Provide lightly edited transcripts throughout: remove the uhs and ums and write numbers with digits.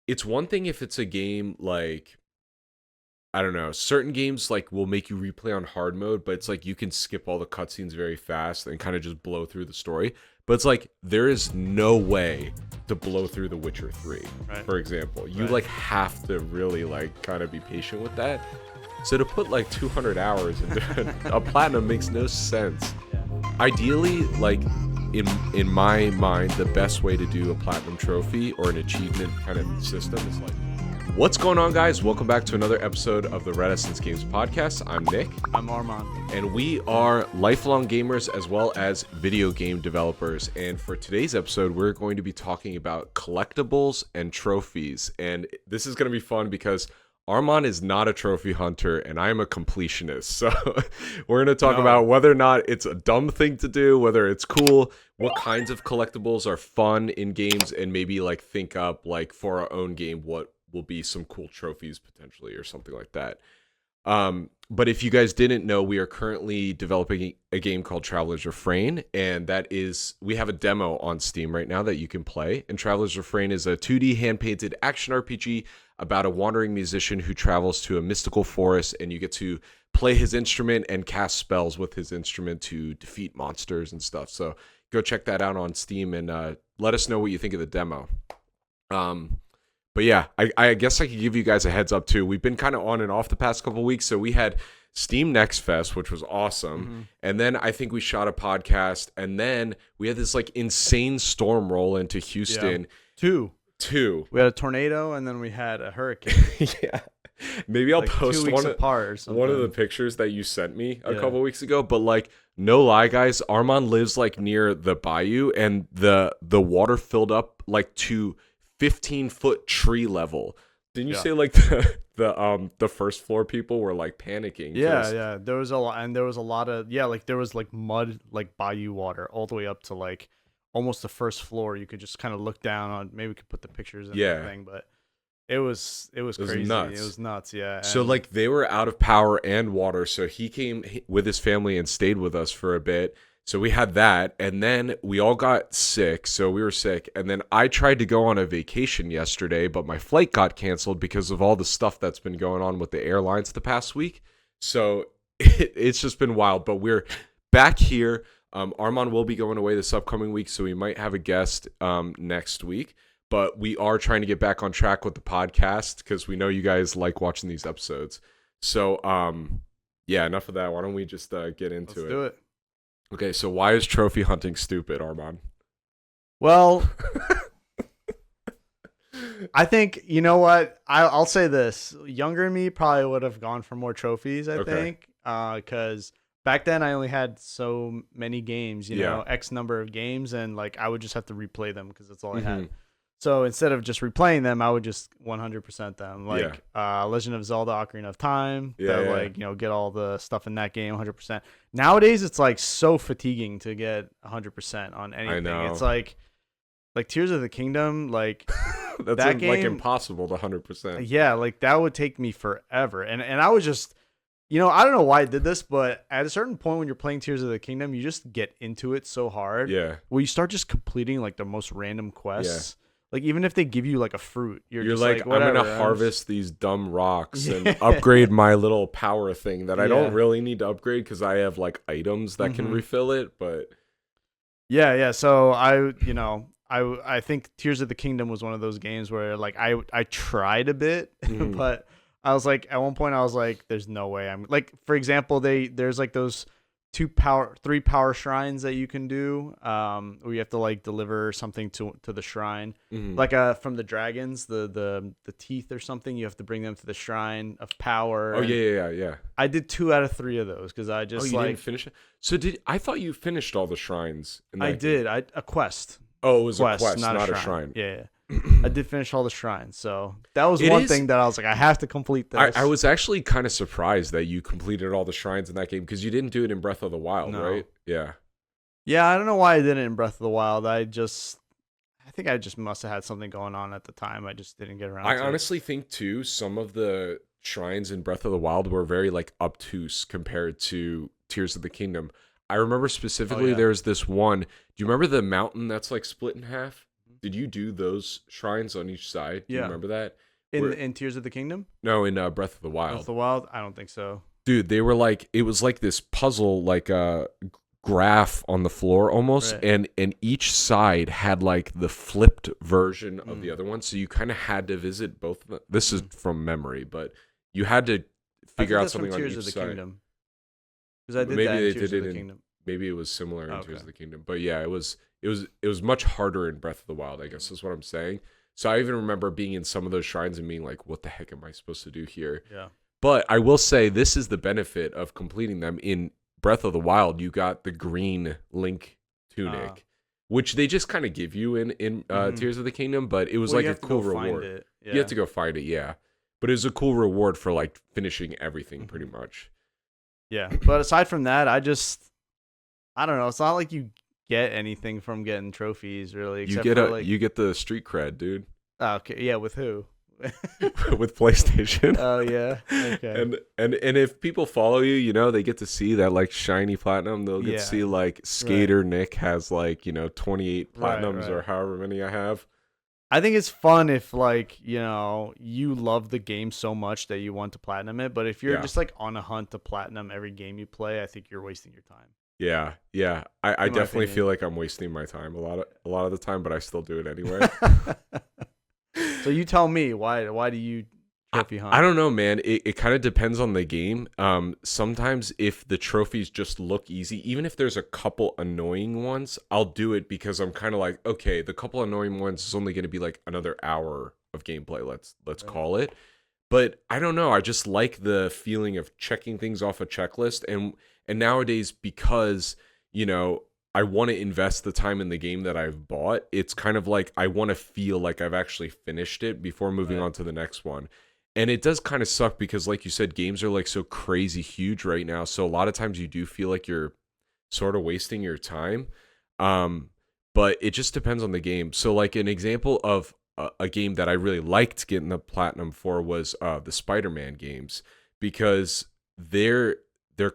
it's one thing if it's a game like, I don't know, certain games like will make you replay on hard mode, but it's like you can skip all the cutscenes very fast and kind of just blow through the story. But it's like there is no way to blow through The Witcher 3, Right. for example. You Right. like have to really like kind of be patient with that. So to put like 200 hours into a platinum makes no sense. Yeah. Ideally, like in my mind, the best way to do a platinum trophy or an achievement kind of system is like, what's going on, guys? Welcome back to another episode of the Reticence Games podcast. I'm Nick. I'm Arman. And we are lifelong gamers as well as video game developers. And for today's episode, we're going to be talking about collectibles and trophies. And this is going to be fun because Arman is not a trophy hunter and I'm a completionist. So we're going to talk about whether or not it's a dumb thing to do, whether it's cool, what kinds of collectibles are fun in games, and maybe like think up like for our own game what will be some cool trophies potentially or something like that. But if you guys didn't know, we are currently developing a game called Traveler's Refrain, and that is, we have a demo on Steam right now that you can play. And Traveler's Refrain is a 2D hand-painted action RPG about a wandering musician who travels to a mystical forest, and you get to play his instrument and cast spells with his instrument to defeat monsters and stuff. So go check that out on Steam and let us know what you think of the demo. But yeah, I guess I could give you guys a heads up too. We've been kind of on and off the past couple of weeks. So we had Steam Next Fest, which was awesome. Mm-hmm. And then I think we shot a podcast. And then we had this like insane storm roll into Houston. Yeah. Two. We had a tornado and then we had a hurricane. Yeah. Maybe I'll like post 2 weeks apart or something. One of the pictures that you sent me a couple weeks ago. But like, no lie, guys, Arman lives like near the bayou, and the water filled up like to 15-foot tree level. Didn't you say like the first floor people were like panicking? Yeah. There was a lot, and there was a lot of like there was like mud, like bayou water, all the way up to like almost the first floor. You could just kind of look down on. Maybe we could put the pictures in the thing, but it was crazy. Nuts. It was nuts. Yeah. So like they were out of power and water. So he came with his family and stayed with us for a bit. So we had that, and then we all got sick, so we were sick, and then I tried to go on a vacation yesterday, but my flight got canceled because of all the stuff that's been going on with the airlines the past week. So it's just been wild, but we're back here. Arman will be going away this upcoming week, so we might have a guest next week, but we are trying to get back on track with the podcast because we know you guys like watching these episodes. So yeah, enough of that. Why don't we just get into it? Let's do it. Okay, so why is trophy hunting stupid, Arman? Well, I think, you know what? I'll say this. Younger me probably would have gone for more trophies, I think. Because back then I only had so many games, you know, X number of games. And like I would just have to replay them because that's all I had. So instead of just replaying them, I would just 100% them. Like Legend of Zelda Ocarina of Time. Like, you know, get all the stuff in that game 100%. Nowadays, it's like so fatiguing to get 100% on anything. I know. It's like Tears of the Kingdom, like that's that game, like impossible to 100%. Yeah, like that would take me forever. And I was just, you know, I don't know why I did this, but at a certain point when you're playing Tears of the Kingdom, you just get into it so hard. Yeah. Well, you start just completing like the most random quests. Yeah. Like, even if they give you, like, a fruit, you're just like I'm going to harvest these dumb rocks and upgrade my little power thing that I don't really need to upgrade because I have, like, items that can refill it, but... Yeah. So, I think Tears of the Kingdom was one of those games where, like, I tried a bit, but I was, like, at one point, I was, like, there's no way I'm... Like, for example, there's, like, those... 3 power shrines that you can do where you have to like deliver something to the shrine, like from the dragons, the teeth or something. You have to bring them to the shrine of power. Yeah. I did 2 out of 3 of those because I just didn't finish it. So I thought you finished all the shrines in that I did. A quest. Oh, it was a quest, not a shrine. Yeah. I did finish all the shrines, so that was one thing that I was like, I have to complete this. I was actually kind of surprised that you completed all the shrines in that game because you didn't do it in Breath of the Wild, right? Yeah. Yeah, I don't know why I did it in Breath of the Wild. I think I just must have had something going on at the time. I just didn't get around to it. I honestly think, too, some of the shrines in Breath of the Wild were very, like, obtuse compared to Tears of the Kingdom. I remember specifically there was this one. Do you remember the mountain that's, like, split in half? Did you do those shrines on each side? Do you remember that? In Tears of the Kingdom? No, in Breath of the Wild. Breath of the Wild? I don't think so. Dude, they were like, it was like this puzzle, like a graph on the floor almost, and each side had like the flipped version of the other one, so you kind of had to visit both of them. This is from memory, but you had to figure out something on each side. Because I did that in Tears of the Kingdom. Maybe it was similar in Tears of the Kingdom, but yeah, it was much harder in Breath of the Wild, I guess is what I'm saying. So I even remember being in some of those shrines and being like, what the heck am I supposed to do here? Yeah. But I will say this is the benefit of completing them. In Breath of the Wild, you got the green Link tunic, which they just kind of give you in Tears of the Kingdom, but it was like a cool reward. Yeah. You have to go find it, yeah. But it was a cool reward for like finishing everything pretty much. Yeah, but aside from that, I don't know. It's not like you get anything from getting trophies, really. You get the street cred, dude. Oh, okay, yeah, with who? With PlayStation. Oh yeah. Okay. And if people follow you, they get to see that like shiny platinum. They'll get to see like Skater Nick has like 28 platinums or however many I have. I think it's fun if like you love the game so much that you want to platinum it, but if you're just like on a hunt to platinum every game you play, I think you're wasting your time. Yeah. I definitely feel like I'm wasting my time a lot of the time, but I still do it anyway. So you tell me, why do you trophy hunt? I don't know, man. It kind of depends on the game. Sometimes if the trophies just look easy, even if there's a couple annoying ones, I'll do it because I'm kind of like, okay, the couple annoying ones is only going to be like another hour of gameplay, let's call it. But I don't know. I just like the feeling of checking things off a checklist. And nowadays, because, I want to invest the time in the game that I've bought, it's kind of like I want to feel like I've actually finished it before moving on to the next one. And it does kind of suck because, like you said, games are like so crazy huge right now. So a lot of times you do feel like you're sort of wasting your time. But it just depends on the game. So like an example of a game that I really liked getting the platinum for was the Spider-Man games, because their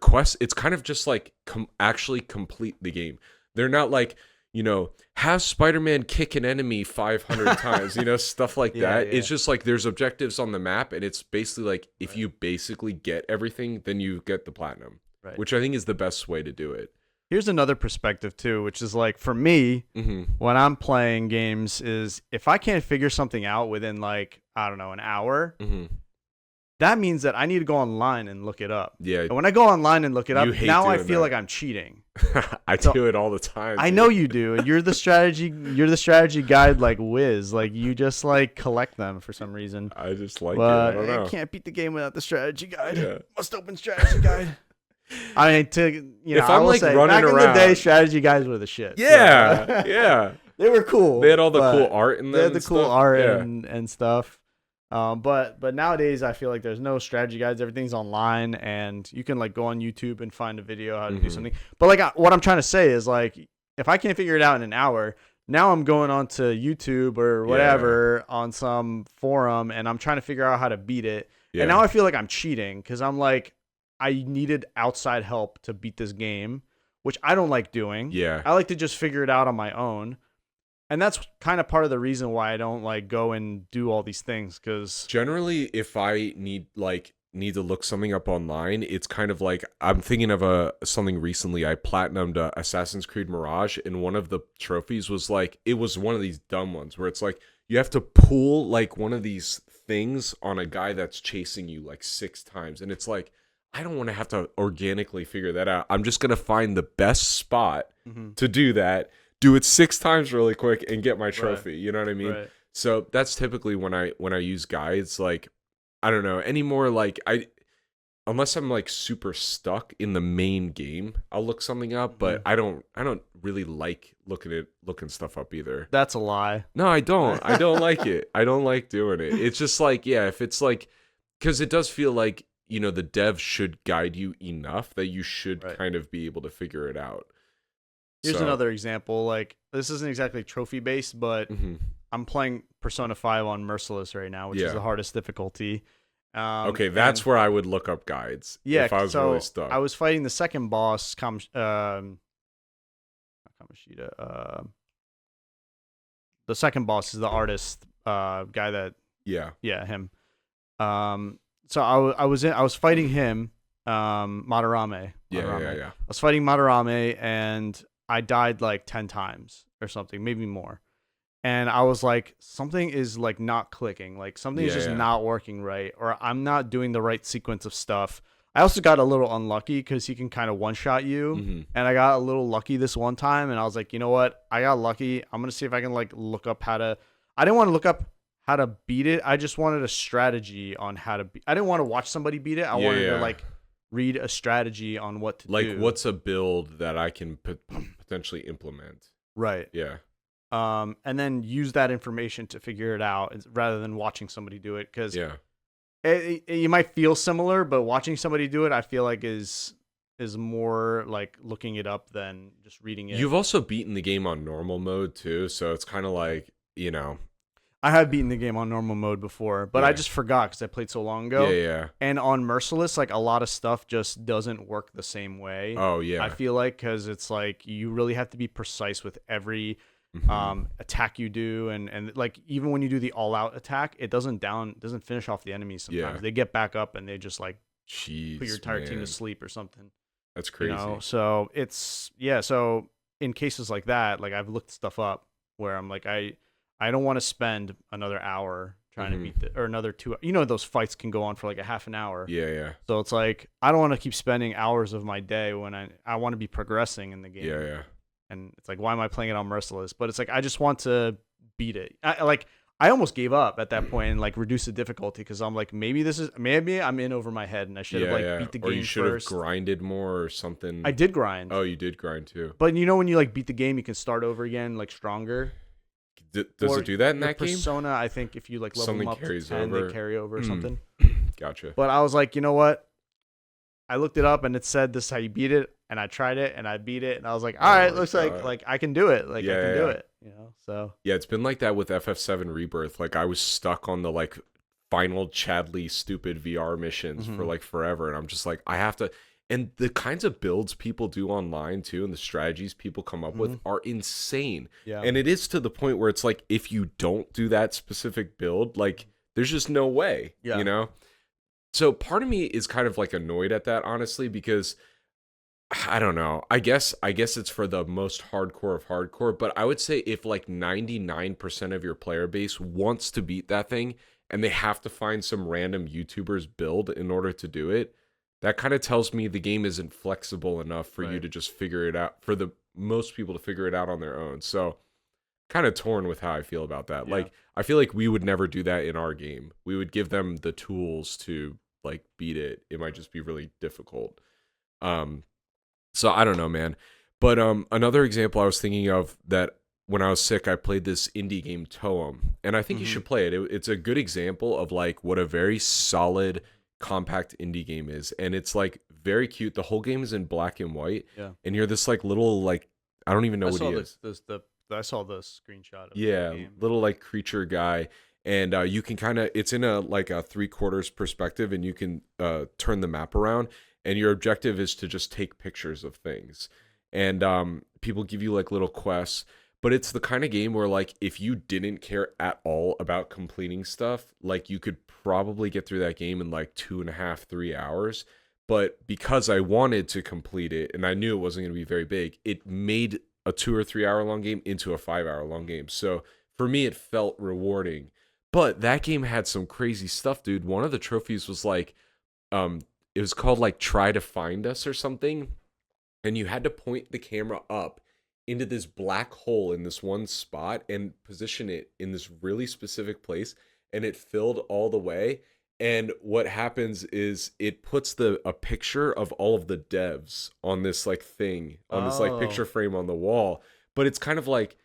quest, it's kind of just like actually complete the game. They're not like, have Spider-Man kick an enemy 500 times, stuff like that. Yeah. It's just like there's objectives on the map, and it's basically like if you basically get everything, then you get the platinum, which I think is the best way to do it. Here's another perspective too, which is like for me, when I'm playing games, is if I can't figure something out within like, I don't know, an hour, that means that I need to go online and look it up. Yeah. And when I go online and look it up, now I feel like I'm cheating. I do it all the time. I know you do. You're the strategy guide like Wiz. Like you just like collect them for some reason. I just like it. I don't know. I can't beat the game without the strategy guide. Yeah. Must open strategy guide. I mean, if I'm like running back around in the day, strategy guides were the shit. Yeah, so, yeah. They were cool. They had all the cool art in them. They had the cool art and stuff. But nowadays I feel like there's no strategy guides. Everything's online, and you can like go on YouTube and find a video how to do something. But like what I'm trying to say is like if I can't figure it out in an hour, now I'm going on to YouTube or whatever on some forum, and I'm trying to figure out how to beat it. Yeah. And now I feel like I'm cheating because I'm like I needed outside help to beat this game, which I don't like doing. Yeah, I like to just figure it out on my own. And that's kind of part of the reason why I don't like go and do all these things, because generally if I need to look something up online, it's kind of like I'm thinking of something recently. I platinumed Assassin's Creed Mirage, and one of the trophies was like, it was one of these dumb ones where it's like you have to pull like one of these things on a guy that's chasing you like 6 times, and it's like I don't want to have to organically figure that out. I'm just gonna find the best spot to do that. Do it 6 times really quick and get my trophy. You know what I mean? Right. So that's typically when I use guides. Like, I don't know anymore. Like unless I'm like super stuck in the main game, I'll look something up. But I don't really like looking stuff up either. That's a lie. No, I don't. I don't like it. I don't like doing it. It's just like, yeah, if it's like, because it does feel like, the dev should guide you enough that you should kind of be able to figure it out. Here's another example. Like, this isn't exactly trophy based, but I'm playing Persona 5 on Merciless right now, which is the hardest difficulty. Okay, that's where I would look up guides. Yeah, if I was really stuck. I was fighting the second boss, Kamoshida, the second boss is the artist guy that Yeah. him. So I was fighting him, Madarame. Yeah. I was fighting Madarame and I died like 10 times or something, maybe more. And I was like, something is like not clicking, like something is just not working right, or I'm not doing the right sequence of stuff. I also got a little unlucky because he can kind of one shot you, and I got a little lucky this one time, and I was like, you know what? I got lucky. I'm gonna see if I can like look up how to. I didn't want to look up how to beat it. I just wanted a strategy on how to. I didn't want to watch somebody beat it. I wanted to like read a strategy on what to do. Like, what's a build that I can potentially implement? Right. Yeah. And then use that information to figure it out rather than watching somebody do it. Because you might feel similar, but watching somebody do it, I feel like is more like looking it up than just reading it. You've also beaten the game on normal mode too, so it's kind of like, I have beaten the game on normal mode before, but I just forgot because I played so long ago. Yeah. And on Merciless, like a lot of stuff just doesn't work the same way. Oh, yeah. I feel like because it's like you really have to be precise with every attack you do, and like even when you do the all-out attack, it doesn't finish off the enemies sometimes. They get back up and they just like put your entire team to sleep or something. That's crazy. So it's so in cases like that, like I've looked stuff up where I'm like I don't want to spend another hour trying to beat or another 2. Those fights can go on for like a half an hour. Yeah. So it's like I don't want to keep spending hours of my day when I want to be progressing in the game. Yeah. And it's like, why am I playing it on Merciless? But it's like I just want to beat it. I almost gave up at that point and like reduce the difficulty because I'm like, maybe I'm in over my head and I should have beat the game first. Or you should have grinded more or something. I did grind. Oh, you did grind too. But when you like beat the game, you can start over again like stronger. Does it do that in that game? Persona, I think if you like level them up to 10, they carry over or something. Gotcha. But I was like, you know what? I looked it up and it said this is how you beat it, and I tried it and I beat it, and I was like, all right, looks like I can do it. Like I can do it. So yeah, it's been like that with FF7 Rebirth. Like I was stuck on the like final Chadley stupid VR missions for like forever, and I'm just like, I have to. And the kinds of builds people do online too, and the strategies people come up with are insane. Yeah. And it is to the point where it's like, if you don't do that specific build, like there's just no way, So part of me is kind of like annoyed at that, honestly, because I don't know. I guess it's for the most hardcore of hardcore, but I would say if like 99% of your player base wants to beat that thing and they have to find some random YouTuber's build in order to do it, that kind of tells me the game isn't flexible enough for you to just figure it out, for the most people to figure it out on their own. So kind of torn with how I feel about that. Like, I feel like we would never do that in our game. We would give them the tools to like beat it. It might just be really difficult. So I don't know, man. But another example I was thinking of that when I was sick, I played this indie game Toem, and I think you should play it. It's a good example of like what a very solid compact indie game is, and it's like very cute. The whole game is in black and white, and you're this like little like I don't even know what he is. I saw the screenshot of the game. Little like creature guy, and you can kind of it's in a like a 3/4 perspective, and you can turn the map around, and your objective is to just take pictures of things, and people give you like little quests. But it's the kind of game where, like, if you didn't care at all about completing stuff, like, you could probably get through that game in, like, 2.5, 3 hours. But because I wanted to complete it, and I knew it wasn't going to be very big, it made a 2 or 3 hour long game into a 5 hour long game. So, for me, it felt rewarding. But that game had some crazy stuff, dude. One of the trophies was, like, it was called, like, Try to Find Us or something. And you had to point the camera up into this black hole in this one spot and position it in this really specific place, and it filled all the way. And what happens is it puts a picture of all of the devs on this like thing, on this like picture frame on the wall. But it's kind of like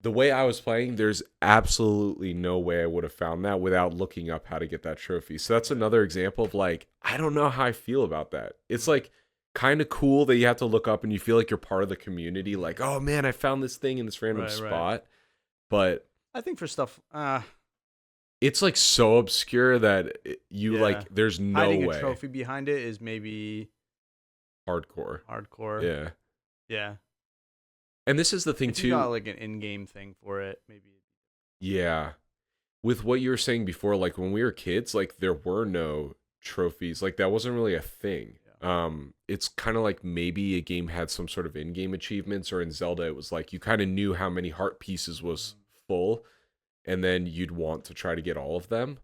the way I was playing, there's absolutely no way I would have found that without looking up how to get that trophy. So that's another example of like, I don't know how I feel about that. It's like kind of cool that you have to look up and you feel like you're part of the community, like, oh man, I found this thing in this random spot. But I think for stuff it's like so obscure that you like there's no hiding way a trophy behind it is maybe hardcore. Yeah. And this is the thing if too, you got like an in-game thing for it, maybe. Yeah. With what you were saying before, like when we were kids, like there were no trophies. Like that wasn't really a thing. It's kind of like maybe a game had some sort of in-game achievements, or in Zelda it was like you kind of knew how many heart pieces was full, and then you'd want to try to get all of them.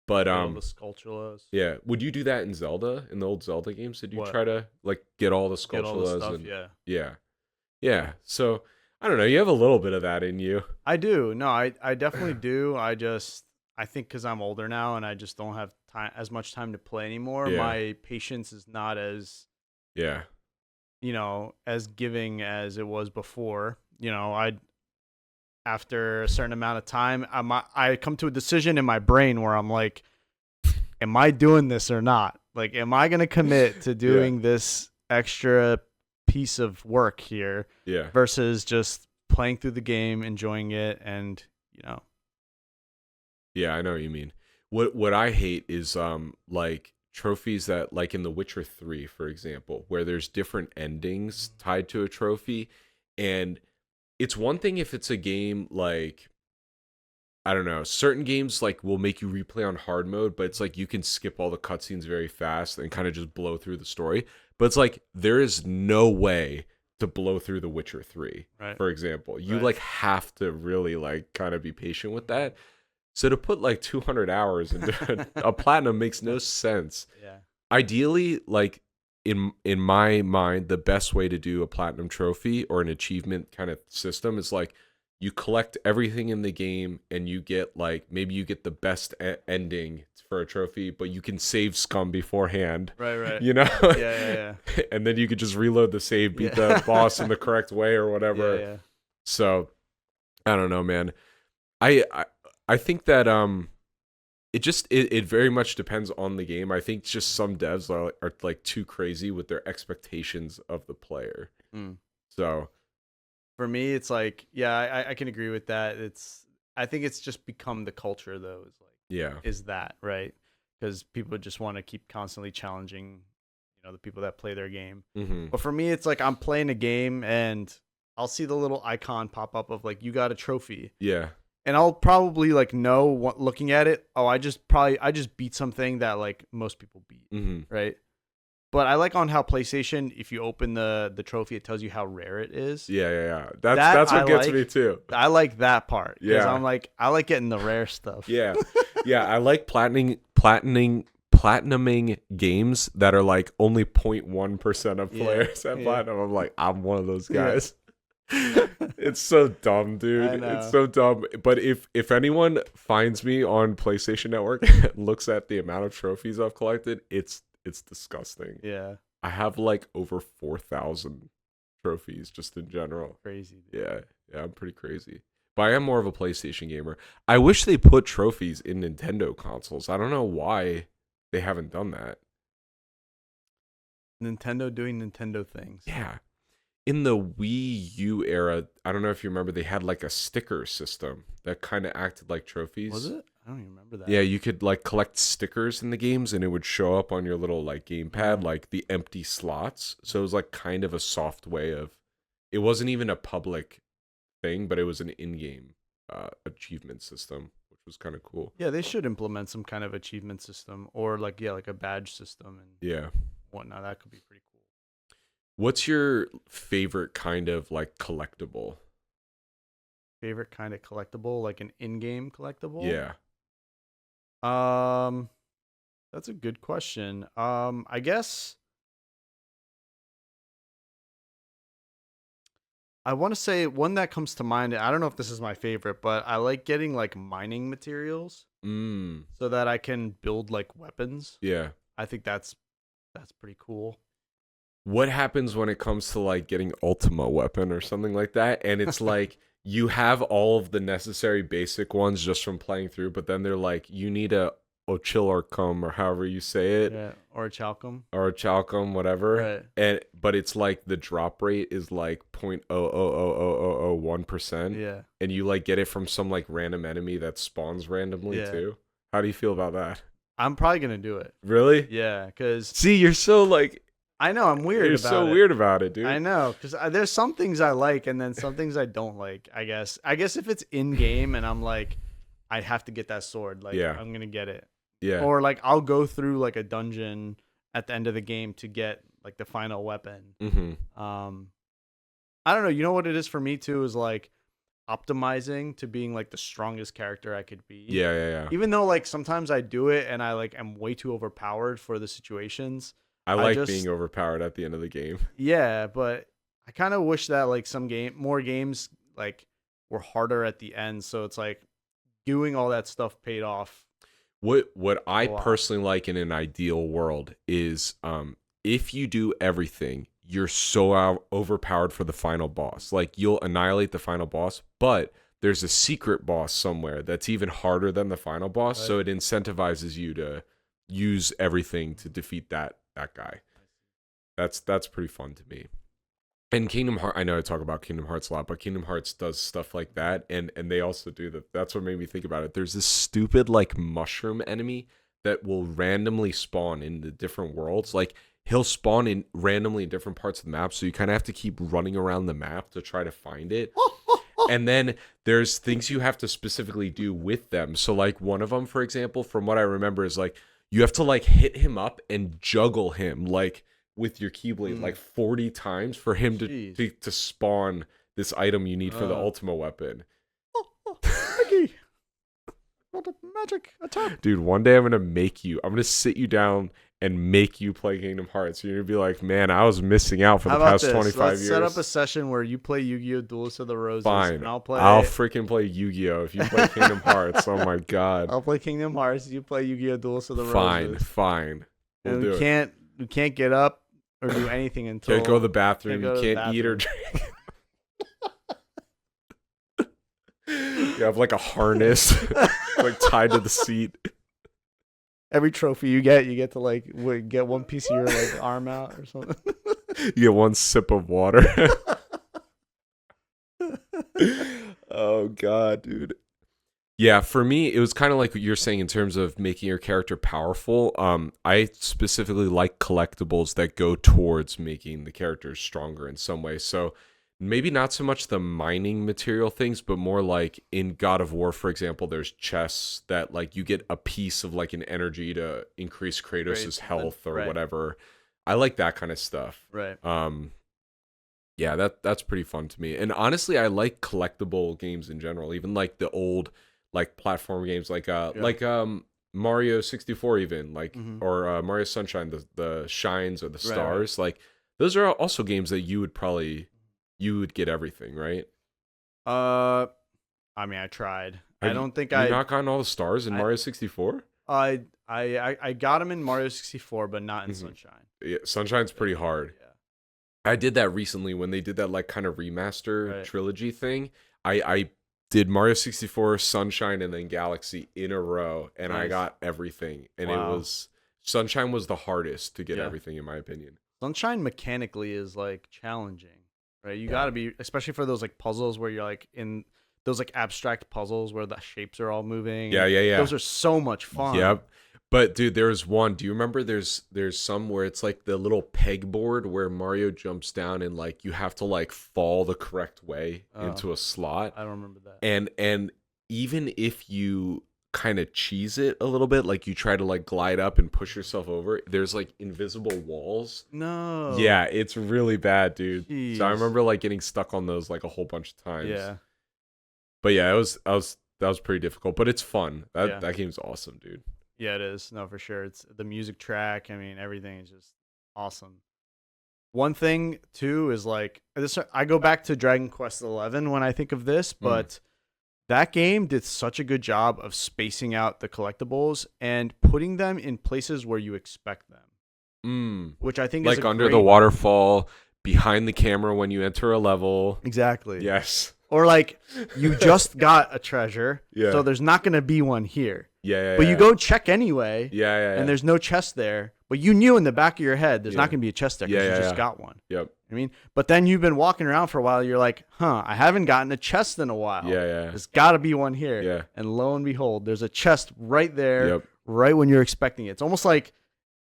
But All the Skulltulas. yeah, would you do that in Zelda, in the old Zelda games? Did you What? try to like get all the Get all the Skulltulas stuff, and yeah. yeah. Yeah. So, I don't know, you have a little bit of that in you. I do. No, I definitely do. I think because I'm older now and I just don't have as much time to play anymore. Yeah. My patience is not as Yeah. as giving as it was before. After a certain amount of time, I come to a decision in my brain where I'm like, am I doing this or not? Like, am I gonna commit to doing this extra piece of work here? Yeah. Versus just playing through the game, enjoying it, and Yeah, I know what you mean. What I hate is like trophies that, like in The Witcher 3, for example, where there's different endings tied to a trophy. And it's one thing if it's a game like, I don't know, certain games like will make you replay on hard mode, but it's like you can skip all the cutscenes very fast and kind of just blow through the story. But it's like there is no way to blow through The Witcher 3, right. for example. You Right. like have to really like kind of be patient with that. So to put like 200 hours into a platinum makes no sense. Yeah. Ideally, like in my mind, the best way to do a platinum trophy or an achievement kind of system is like you collect everything in the game and you get like maybe you get the best ending for a trophy, but you can save scum beforehand. Right. You know? Yeah. And then you could just reload the save, beat the boss in the correct way or whatever. Yeah. So I don't know, man. I think that it very much depends on the game. I think just some devs are like too crazy with their expectations of the player. So for me, it's like, yeah, I can agree with that. I think it's just become the culture though. Is like, is that right? Because people just want to keep constantly challenging, the people that play their game. Mm-hmm. But for me, it's like I'm playing a game and I'll see the little icon pop up of like you got a trophy. Yeah. And I'll probably like know what, looking at it. Oh, I just beat something that like most people beat, right? But I like on how PlayStation, if you open the trophy, it tells you how rare it is. Yeah. That's what gets me too. I like that part. Yeah. I'm like, I like getting the rare stuff. Yeah. I like platinuming games that are like only 0.1% of players at platinum. I'm like, I'm one of those guys. It's so dumb, dude. It's so dumb. But if anyone finds me on PlayStation Network and looks at the amount of trophies I've collected, it's disgusting. Yeah. I have like over 4,000 trophies just in general. Crazy. Dude. Yeah, I'm pretty crazy. But I am more of a PlayStation gamer. I wish they put trophies in Nintendo consoles. I don't know why they haven't done that. Nintendo doing Nintendo things. Yeah. In the Wii U era, I don't know if you remember, they had like a sticker system that kind of acted like trophies. Was it? I don't even remember that. Yeah, you could like collect stickers in the games and it would show up on your little like gamepad, like the empty slots. So it was like kind of a soft way of, it wasn't even a public thing, but it was an in-game achievement system, which was kind of cool. Yeah, they should implement some kind of achievement system or like a badge system and whatnot. That could be pretty cool. What's your favorite kind of like collectible? Favorite kind of collectible, like an in-game collectible? Yeah. That's a good question. I guess I want to say one that comes to mind. I don't know if this is my favorite, but I like getting like mining materials so that I can build like weapons. Yeah. I think that's pretty cool. What happens when it comes to like getting Ultima weapon or something like that? And it's like you have all of the necessary basic ones just from playing through, but then they're like, you need a Ochilorcum or however you say it. Yeah, or a Chalcum. Or a Chalcum, whatever. Right. But it's like the drop rate is like 0.00001%. Yeah. And you like get it from some like random enemy that spawns randomly too. How do you feel about that? I'm probably gonna do it. Really? Yeah, because see, you're so like I know I'm weird You're about so it. weird about it, dude. I know, because there's some things I like and then some things I don't like. I guess if it's in game and I'm like, I have to get that sword, like Yeah. I'm gonna get it. Yeah. Or like I'll go through like a dungeon at the end of the game to get like the final weapon. I don't know. You know what it is for me too is like optimizing to being like the strongest character I could be. Yeah. Even though like sometimes I do it and I like am way too overpowered for the situations. I like being overpowered at the end of the game. Yeah, but I kind of wish that like more games like were harder at the end, so it's like doing all that stuff paid off. What I personally like in an ideal world is if you do everything, you're so overpowered for the final boss. Like you'll annihilate the final boss, but there's a secret boss somewhere that's even harder than the final boss, so it incentivizes you to use everything to defeat that guy. That's pretty fun to me. And Kingdom Hearts, I know I talk about Kingdom Hearts a lot, but Kingdom Hearts does stuff like that, and they also do that. That's what made me think about it. There's this stupid like mushroom enemy that will randomly spawn in the different worlds. Like he'll spawn in randomly in different parts of the map, so you kind of have to keep running around the map to try to find it. And then there's things you have to specifically do with them. So like one of them, for example, from what I remember, is like you have to like hit him up and juggle him like with your Keyblade like 40 times for him to spawn this item you need for the Ultima weapon. Maggie, what a magic attack. Dude, one day I'm going to sit you down and make you play Kingdom Hearts. You're going to be like, man, I was missing out for the past 25 Let's years. set up a session where you play Yu-Gi-Oh! Duelist of the Roses. Fine. And I'll freaking play Yu-Gi-Oh! If you play Kingdom Hearts. Oh my God. I'll play Kingdom Hearts. You play Yu-Gi-Oh! Duelist of the Roses. Fine. We'll and do we can't get up or do anything until can't go to the bathroom. You can't eat or drink. You have like a harness like tied to the seat. Every trophy you get to like get one piece of your like arm out or something. You get one sip of water. Oh God, dude. Yeah, for me, it was kind of like what you're saying in terms of making your character powerful. I specifically like collectibles that go towards making the characters stronger in some way. So maybe not so much the mining material things, but more like in God of War, for example, there's chests that like you get a piece of like an energy to increase Kratos' health or whatever. I like that kind of stuff. Right. Yeah, that's pretty fun to me. And honestly, I like collectible games in general, even like the old like platform games like Mario 64 even like or Mario Sunshine, the shines or the stars. Like those are also games that you would get everything, right? I mean, I tried. I don't think I not gotten all the stars in Mario 64. I got them in Mario 64, but not in Sunshine. Yeah, Sunshine's pretty hard. Yeah. I did that recently when they did that like kind of remaster trilogy thing. I did Mario 64, Sunshine, and then Galaxy in a row, and I got everything. And it was Sunshine was the hardest to get everything, in my opinion. Sunshine mechanically is like challenging, right? You got to be, especially for those like puzzles where you're like in those like abstract puzzles where the shapes are all moving. Yeah. Those are so much fun. Yep. But dude, there was one. Do you remember? There's some where it's like the little pegboard where Mario jumps down and like you have to like fall the correct way into a slot. I don't remember that. And even if you kind of cheese it a little bit, like you try to like glide up and push yourself over, there's like invisible walls. No. Yeah, it's really bad, dude. Jeez. So I remember like getting stuck on those like a whole bunch of times. Yeah. But yeah, that was pretty difficult, but it's fun. That game's awesome, dude. Yeah, it is. No, for sure. It's the music track. I mean, everything is just awesome. One thing too is like this. I go back to Dragon Quest XI when I think of this, but that game did such a good job of spacing out the collectibles and putting them in places where you expect them. Which I think is like under the waterfall, behind the camera when you enter a level. Exactly. Yes. Or like you just got a treasure, yeah. So there's not going to be one here. Yeah. But you go check anyway. Yeah. And there's no chest there. But you knew in the back of your head there's not going to be a chest there because you just got one. Yep. I mean, but then you've been walking around for a while. You're like, I haven't gotten a chest in a while. Yeah. There's got to be one here. Yeah. And lo and behold, there's a chest right there, right when you're expecting it. It's almost like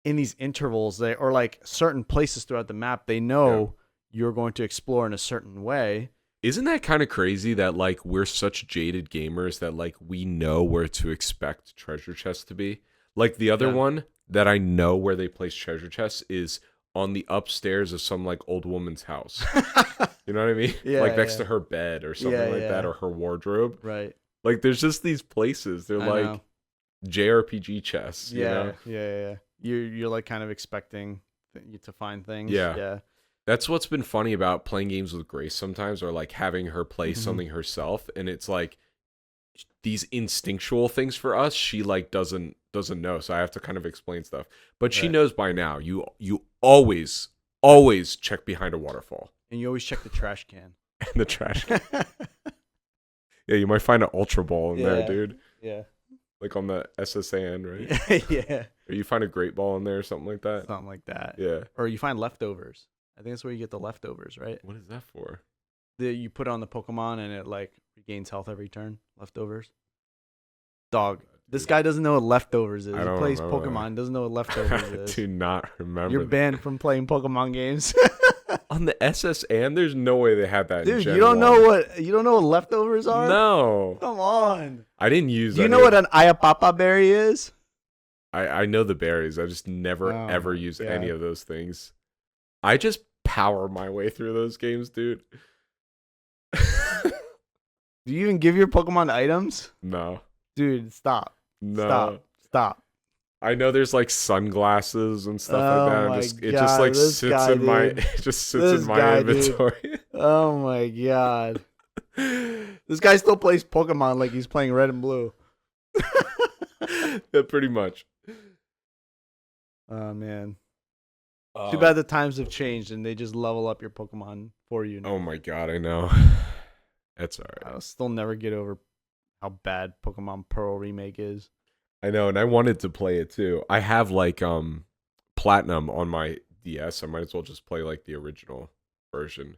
in these intervals, or like certain places throughout the map, they know you're going to explore in a certain way. Isn't that kind of crazy that like we're such jaded gamers that like we know where to expect treasure chests to be? Like the other one that I know where they place treasure chests is on the upstairs of some like old woman's house. You know what I mean? Yeah, like next to her bed or something like that, or her wardrobe. Right. Like there's just these places. They're like know. JRPG chests. You know? Yeah. You're like kind of expecting you to find things. Yeah. That's what's been funny about playing games with Grace sometimes, or like having her play something herself, and it's like these instinctual things for us she like doesn't know, so I have to kind of explain stuff. But she knows by now. You always check behind a waterfall. And you always check the trash can. And the trash can. Yeah, you might find an Ultra Ball in there, dude. Yeah. Like on the SSN, right? Yeah. Or you find a Great Ball in there or something like that. Something like that. Yeah. Or you find leftovers. I think that's where you get the leftovers, right? What is that for? You put it on the Pokemon and it like regains health every turn. Leftovers. Dog. This guy doesn't know what leftovers is. He plays Pokemon, doesn't know what leftovers is. I do not remember. You're banned from playing Pokemon games. On the SSN, there's no way they had that. Dude, in Gen you don't 1. know what leftovers are? No. Come on. I didn't use. Do you know what an Ayapapa berry is? I know the berries. I just never ever use any of those things. I just power my way through those games, dude. Do you even give your Pokemon items? No. Dude, stop. No. Stop. I know there's like sunglasses and stuff like that. It just sits in my inventory. Dude. Oh my god. This guy still plays Pokemon like he's playing Red and Blue. Yeah, pretty much. Oh man. Too bad the times have changed and they just level up your Pokemon for you now. Oh my god, I know. That's alright. I'll still never get over how bad Pokemon Pearl Remake is. I know, and I wanted to play it too. I have like Platinum on my DS. I might as well just play like the original version.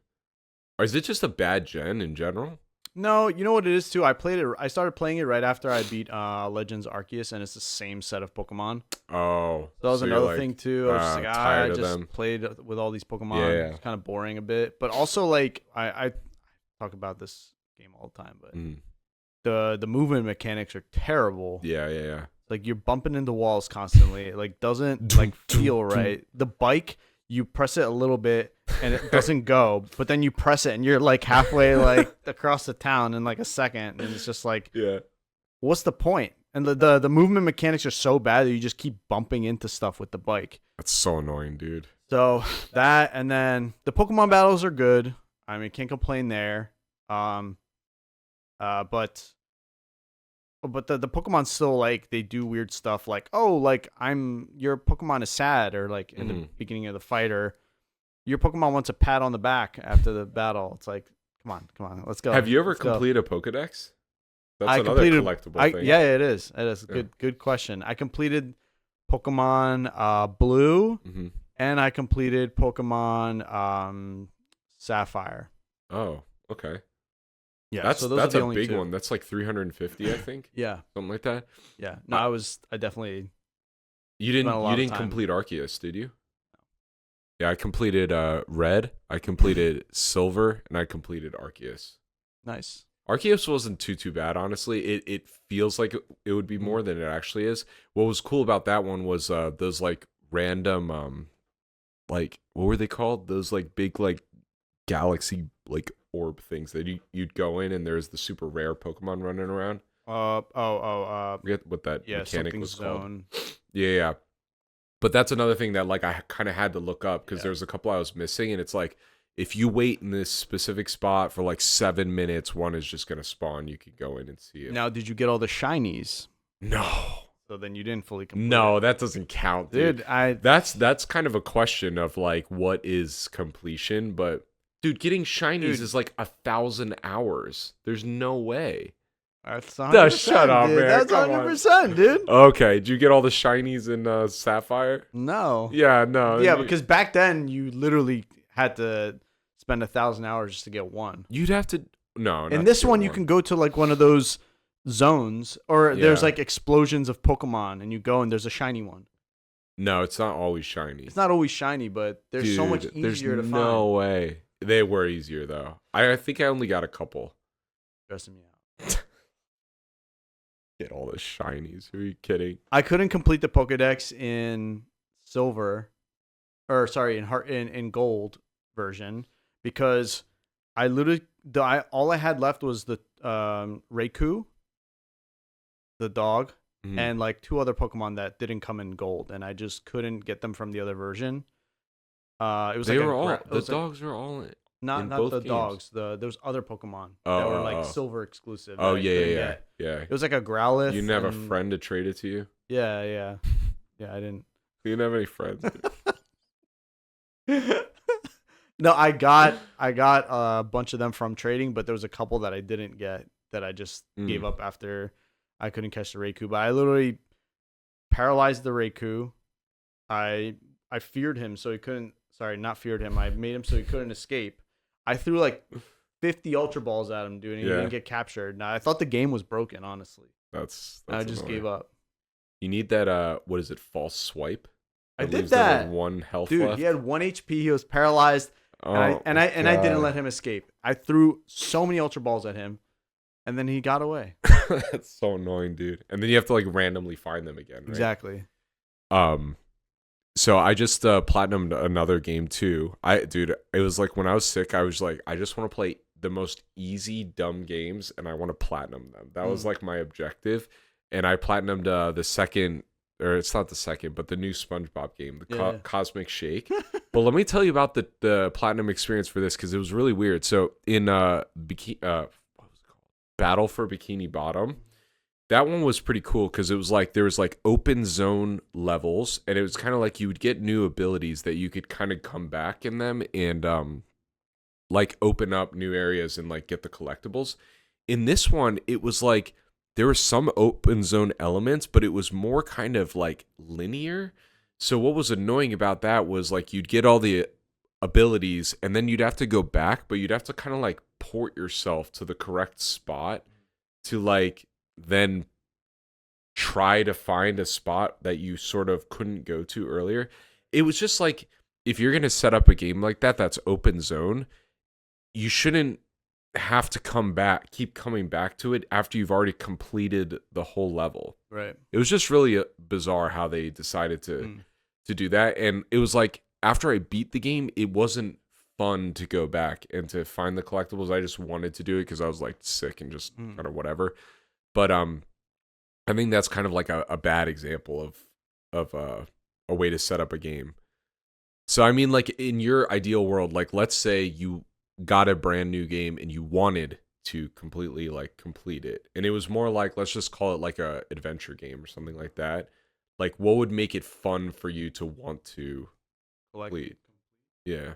Or is it just a bad gen in general? No, you know what it is too? I started playing it right after I beat Legends Arceus, and it's the same set of Pokemon. Oh. So that was another thing too. I was just like, I just played with all these Pokemon. Yeah. It's kind of boring a bit. But also like I talk about this game all the time, but the movement mechanics are terrible. Yeah. Like you're bumping into walls constantly. It like doesn't like feel right. The bike, you press it a little bit and it doesn't go, but then you press it and you're like halfway like across the town in like a second, and it's just like, what's the point? And the movement mechanics are so bad that you just keep bumping into stuff with the bike. That's so annoying, dude. So that, and then the Pokemon battles are good. I mean, can't complain there. But the Pokemon still like they do weird stuff like, oh, like your Pokemon is sad, or like in the beginning of the fight, or your Pokemon wants a pat on the back after the battle. It's like, come on, let's go. Have you ever completed a Pokedex? That's another collectible thing. Yeah, it is. It is. Good question. I completed Pokemon Blue, and I completed Pokemon Sapphire. Oh, okay. Yeah, that's so that's a big one. That's like 350, I think. Yeah, something like that. Yeah, no, I definitely. You didn't complete Arceus, did you? Yeah, I completed Red, I completed Silver, and I completed Arceus. Nice. Arceus wasn't too bad, honestly. It feels like it would be more than it actually is. What was cool about that one was those like random like, what were they called? Those like big like galaxy like orb things that you'd go in, and there's the super rare Pokemon running around. Forget what that mechanic was zone. called. Yeah. But that's another thing that like I kind of had to look up, because there's a couple I was missing, and it's like if you wait in this specific spot for like 7 minutes, one is just gonna spawn. You could go in and see it. Now, did you get all the shinies? No. So then you didn't fully complete. No, that doesn't count, dude. That's kind of a question of like what is completion, but dude, getting shinies is like 1,000 hours. There's no way. That's 100%. Shut up, dude. man. That's 100%, dude. Okay, did you get all the shinies in Sapphire? No. Yeah, no. Yeah, because back then you literally had to spend 1,000 hours just to get one. You'd have to. No. In this one, you can go to like one of those zones, or there's like explosions of Pokemon, and you go and there's a shiny one. No, it's not always shiny. It's not always shiny, but they're so much easier to find. There's no way. They were easier though. I think I only got a couple. Stressing me out. Get all the shinies. Are you kidding? I couldn't complete the Pokédex in silver, or sorry, in gold version because I literally all I had left was the Raikou, the dog, and like 2 other Pokemon that didn't come in gold, and I just couldn't get them from the other version. It was dogs were all in. Not both the games. dogs. Those other Pokemon that were like silver exclusive. Oh yeah. It was like a Growlithe. You didn't have a friend to trade it to you? Yeah. I didn't. You didn't have any friends. No, I got a bunch of them from trading, but there was a couple that I didn't get that I just gave up after I couldn't catch the Raikou. But I literally paralyzed the Raikou. I feared him so he couldn't. Sorry, not feared him. I made him so he couldn't escape. I threw like 50 Ultra Balls at him, dude, and he didn't get captured. Now I thought the game was broken, honestly. That's I just annoying. gave up. You need that what is it, false swipe? I did that. 1 health Dude, left. he had 1 HP, he was paralyzed, and I didn't let him escape. I threw so many Ultra Balls at him, and then he got away. That's so annoying, dude. And then you have to like randomly find them again, right? Exactly. So I just platinumed another game too. Dude, it was like when I was sick, I was like, I just want to play the most easy, dumb games, and I want to platinum them. That was like my objective. And I platinumed the second, or it's not the second, but the new SpongeBob game, the Cosmic Shake. But let me tell you about the platinum experience for this because it was really weird. So in what was it called? Battle for Bikini Bottom. That one was pretty cool because it was like there was like open zone levels, and it was kind of like you would get new abilities that you could kind of come back in them and like open up new areas and like get the collectibles. In this one, it was like there were some open zone elements, but it was more kind of like linear. So what was annoying about that was like you'd get all the abilities and then you'd have to go back, but you'd have to kind of like port yourself to the correct spot to like then try to find a spot that you sort of couldn't go to earlier. It was just like, if you're going to set up a game like that, that's open zone, you shouldn't have to keep coming back to it after you've already completed the whole level. Right. It was just really bizarre how they decided to do that. And it was like, after I beat the game, it wasn't fun to go back and to find the collectibles. I just wanted to do it because I was like sick and just kind of whatever. But I think that's kind of like a bad example of a way to set up a game. So I mean, like in your ideal world, like let's say you got a brand new game and you wanted to completely like complete it, and it was more like, let's just call it like a adventure game or something like that. Like, what would make it fun for you to want to complete? Yeah.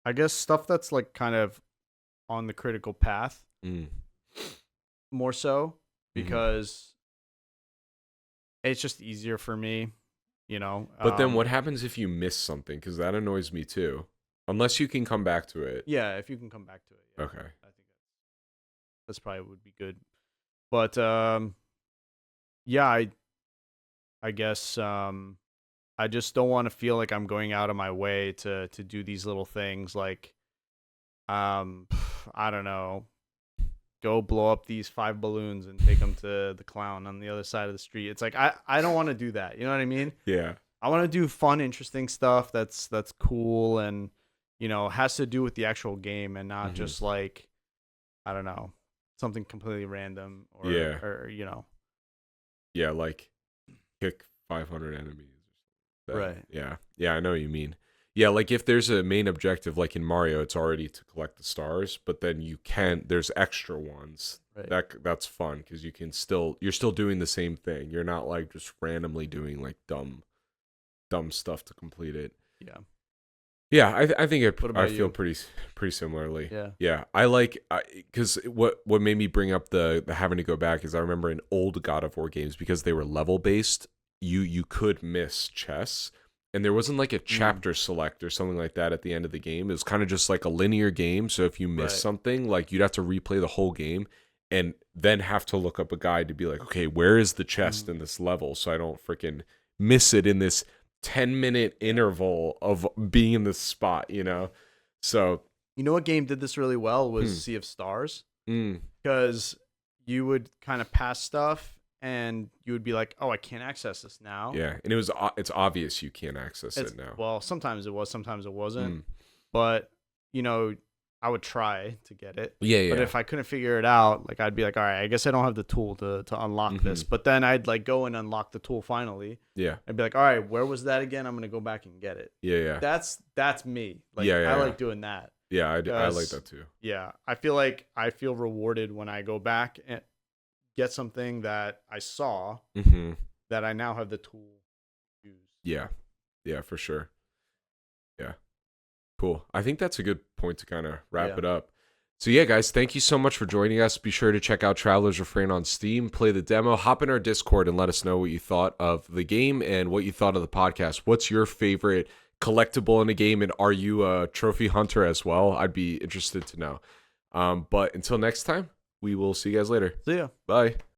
I guess stuff that's like kind of on the critical path more so because it's just easier for me, you know. But then what happens if you miss something? Because that annoys me too. Unless you can come back to it. Yeah, if you can come back to it. Yeah. Okay. I think that's probably would be good. But yeah, I guess I just don't want to feel like I'm going out of my way to do these little things like, I don't know, go blow up these 5 balloons and take them to the clown on the other side of the street. It's like, I don't want to do that. You know what I mean? Yeah. I want to do fun, interesting stuff that's cool and, you know, has to do with the actual game and not just like, I don't know, something completely random or, or you know. Yeah, like kick 500 enemies. Right. Yeah. Yeah, I know what you mean. Yeah, like if there's a main objective, like in Mario, it's already to collect the stars, but then there's extra ones. Right. That's fun because you're still doing the same thing. You're not like just randomly doing like dumb stuff to complete it. Yeah. Yeah, I think I feel you? pretty similarly. Yeah. Yeah, I like because what made me bring up the having to go back is I remember in old God of War games, because they were level based, you could miss chests, and there wasn't like a chapter select or something like that at the end of the game. It was kind of just like a linear game. So if you miss something, like you'd have to replay the whole game. and then have to look up a guide to be like, okay, where is the chest in this level so I don't freaking miss it in this 10-minute interval of being in this spot, you know? So, you know what game did this really well was Sea of Stars, because you would kind of pass stuff and you would be like, oh, I can't access this now. Yeah, and it's obvious you can't access it now. Well, sometimes it was, sometimes it wasn't. But, you know, I would try to get it. Yeah. But if I couldn't figure it out, like I'd be like, all right, I guess I don't have the tool to unlock this. But then I'd like go and unlock the tool finally. Yeah. I'd be like, all right, where was that again? I'm going to go back and get it. Yeah. That's me. Like, I like doing that. Yeah, I like that too. Yeah. I feel rewarded when I go back and get something that I saw that I now have the tool to use. Yeah, for sure. Yeah. Cool. I think that's a good point to kind of wrap it up. So yeah, guys, thank you so much for joining us. Be sure to check out Traveler's Refrain on Steam, play the demo, hop in our Discord and let us know what you thought of the game and what you thought of the podcast. What's your favorite collectible in a game, and are you a trophy hunter as well? I'd be interested to know. But until next time, we will see you guys later. See ya. Bye.